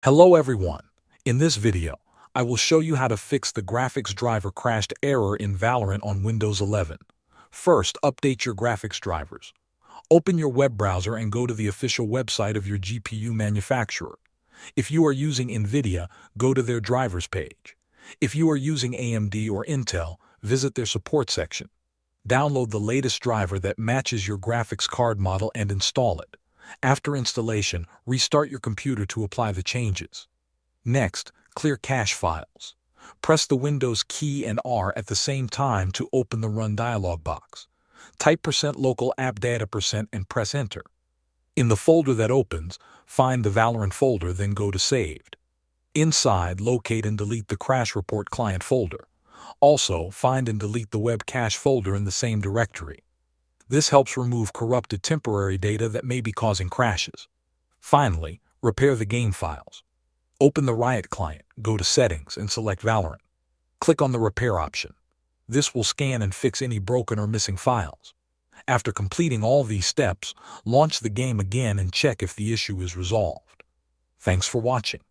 Hello everyone. In this video, I will show you how to fix the graphics driver crashed error in Valorant on Windows 11. First, update your graphics drivers. Open your web browser and go to the official website of your GPU manufacturer. If you are using NVIDIA, go to their drivers page. If you are using AMD or Intel, visit their support section. Download the latest driver that matches your graphics card model and install it. After installation, restart your computer to apply the changes. Next, clear cache files. Press the Windows key and R at the same time to open the Run dialog box. Type %local app data % and press Enter. In the folder that opens, find the Valorant folder, then go to Saved. Inside, locate and delete the Crash Report Client folder. Also, find and delete the Web Cache folder in the same directory. This helps remove corrupted temporary data that may be causing crashes. Finally, repair the game files. Open the Riot client, go to Settings, and select Valorant. Click on the Repair option. This will scan and fix any broken or missing files. After completing all these steps, launch the game again and check if the issue is resolved. Thanks for watching.